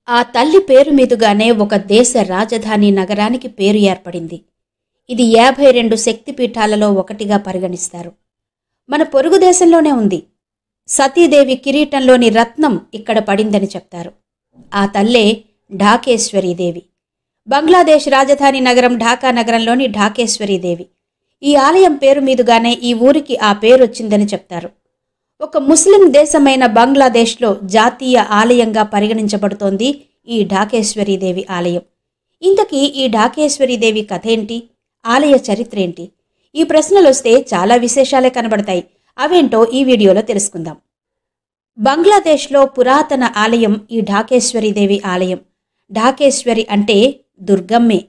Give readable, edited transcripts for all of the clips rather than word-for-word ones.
ఆ తల్లి పేరు మీదుగానే ఒక దేశ రాజధాని నగరానికి పేరు ఏర్పడింది. ఇది 52 శక్తిపీఠాలలో ఒకటిగా పరిగణిస్తారు. మన పొరుగు దేశంలోనే ఉంది. సతీదేవి కిరీటంలోని రత్నం ఇక్కడ పడిందని చెప్తారు. ఆ తల్లే ఢాకేశ్వరీదేవి. బంగ్లాదేశ్ రాజధాని నగరం ఢాకా నగరంలోని ఢాకేశ్వరీదేవి. ఈ ఆలయం పేరు మీదుగానే ఈ ఊరికి ఆ పేరొచ్చిందని చెప్తారు. ఒక ముస్లిం దేశమైన బంగ్లాదేశ్లో జాతీయ ఆలయంగా పరిగణించబడుతోంది ఈ ఢాకేశ్వరీదేవి ఆలయం. ఇంతకీ ఈ ఢాకేశ్వరీదేవి కథేంటి? ఆలయ చరిత్ర ఏంటి? ఈ ప్రశ్నలొస్తే చాలా విశేషాలే కనబడతాయి. అవేంటో ఈ వీడియోలో తెలుసుకుందాం. బంగ్లాదేశ్లో పురాతన ఆలయం ఈ ఢాకేశ్వరీదేవి ఆలయం. ఢాకేశ్వరి అంటే దుర్గమ్మే.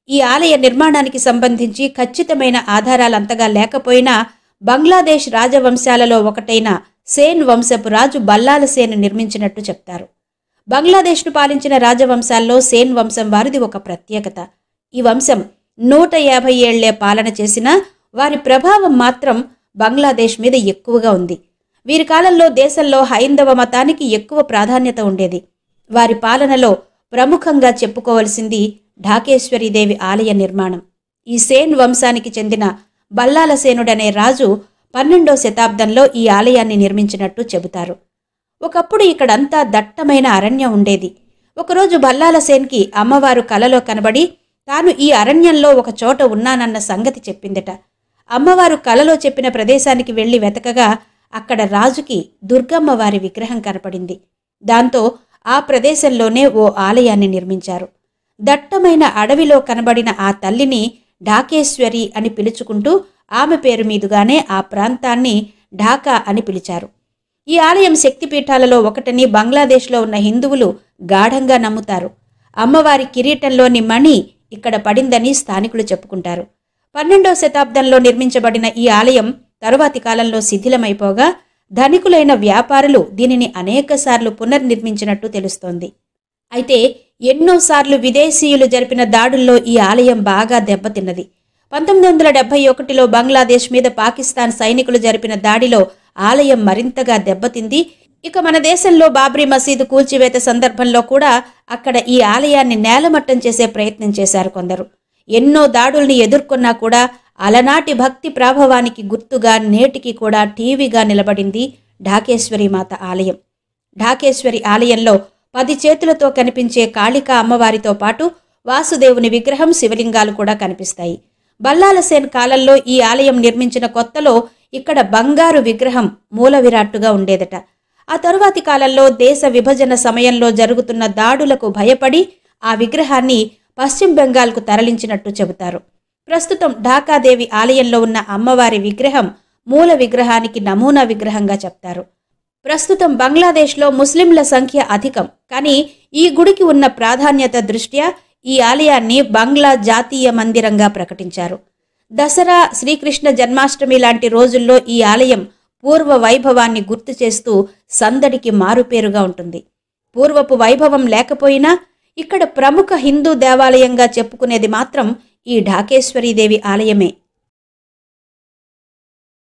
ఈ ఆలయ నిర్మాణానికి సంబంధించి ఖచ్చితమైన ఆధారాలంతగా లేకపోయినా బంగ్లాదేశ్ రాజవంశాలలో ఒకటైన సేన్ వంశపు రాజు బల్లాల సేన్ నిర్మించినట్టు చెప్తారు. బంగ్లాదేశ్ను పాలించిన రాజవంశాల్లో సేన్ వంశం వారిది ఒక ప్రత్యేకత. ఈ వంశం 150 ఏళ్లే పాలన చేసినా వారి ప్రభావం మాత్రం బంగ్లాదేశ్ మీద ఎక్కువగా ఉంది. వీరి కాలంలో దేశంలో హైందవ మతానికి ఎక్కువ ప్రాధాన్యత ఉండేది. వారి పాలనలో ప్రముఖంగా చెప్పుకోవలసింది ఢాకేశ్వరీదేవి ఆలయ నిర్మాణం. ఈ సేన్ వంశానికి చెందిన బల్లాల సేనుడనే రాజు 12వ శతాబ్దంలో ఈ ఆలయాన్ని నిర్మించినట్టు చెబుతారు. ఒకప్పుడు ఇక్కడంతా దట్టమైన అరణ్యం ఉండేది. ఒకరోజు బల్లాల సేన్కి అమ్మవారు కలలో కనబడి తాను ఈ అరణ్యంలో ఒక చోట ఉన్నానన్న సంగతి చెప్పిందట. అమ్మవారు కలలో చెప్పిన ప్రదేశానికి వెళ్లి వెతకగా అక్కడ రాజుకి దుర్గమ్మ వారి విగ్రహం కనపడింది. దాంతో ఆ ప్రదేశంలోనే ఓ ఆలయాన్ని నిర్మించారు. దట్టమైన అడవిలో కనబడిన ఆ తల్లిని ఢాకేశ్వరి అని పిలుచుకుంటూ ఆమె పేరు మీదుగానే ఆ ప్రాంతాన్ని ఢాకా అని పిలిచారు. ఈ ఆలయం శక్తిపీఠాలలో ఒకటని బంగ్లాదేశ్లో ఉన్న హిందువులు గాఢంగా నమ్ముతారు. అమ్మవారి కిరీటంలోని మణి ఇక్కడ పడిందని స్థానికులు చెప్పుకుంటారు. 12వ శతాబ్దంలో నిర్మించబడిన ఈ ఆలయం తరువాతి కాలంలో శిథిలమైపోగా ధనికులైన వ్యాపారులు దీనిని అనేకసార్లు పునర్నిర్మించినట్టు తెలుస్తోంది. అయితే ఎన్నోసార్లు విదేశీయులు జరిపిన దాడుల్లో ఈ ఆలయం బాగా దెబ్బతిన్నది. 1971లో బంగ్లాదేశ్ మీద పాకిస్తాన్ సైనికులు జరిపిన దాడిలో ఆలయం మరింతగా దెబ్బతింది. ఇక మన దేశంలో బాబ్రీ మసీదు కూల్చివేత సందర్భంలో కూడా అక్కడ ఈ ఆలయాన్ని నేలమట్టం చేసే ప్రయత్నం చేశారు కొందరు. ఎన్నో దాడుల్ని ఎదుర్కొన్నా కూడా అలనాటి భక్తి ప్రాభవానికి గుర్తుగా నేటికి కూడా టీవీగా నిలబడింది ఢాకేశ్వరి మాత ఆలయం. ఢాకేశ్వరి ఆలయంలో 10 చేతులతో కనిపించే కాళికా అమ్మవారితో పాటు వాసుదేవుని విగ్రహం, శివలింగాలు కూడా కనిపిస్తాయి. బల్లాల సేన్ కాలంలో ఈ ఆలయం నిర్మించిన కొత్తలో ఇక్కడ బంగారు విగ్రహం మూల విరాట్టుగా ఉండేదట. ఆ తరువాతి కాలంలో దేశ విభజన సమయంలో జరుగుతున్న దాడులకు భయపడి ఆ విగ్రహాన్ని పశ్చిమ బెంగాల్కు తరలించినట్టు చెబుతారు. ప్రస్తుతం ఢాకాదేవి ఆలయంలో ఉన్న అమ్మవారి విగ్రహం మూల విగ్రహానికి నమూనా విగ్రహంగా చెప్తారు. ప్రస్తుతం బంగ్లాదేశ్లో ముస్లింల సంఖ్య అధికం. కానీ ఈ గుడికి ఉన్న ప్రాధాన్యత దృష్ట్యా ఈ ఆలయాన్ని బంగ్లా జాతీయ మందిరంగా ప్రకటించారు. దసరా, శ్రీకృష్ణ జన్మాష్టమి లాంటి రోజుల్లో ఈ ఆలయం పూర్వ వైభవాన్ని గుర్తు చేస్తూ సందడికి మారుపేరుగా ఉంటుంది. పూర్వపు వైభవం లేకపోయినా ఇక్కడ ప్రముఖ హిందూ దేవాలయంగా చెప్పుకునేది మాత్రం ఈ ఢాకేశ్వరీదేవి ఆలయమే.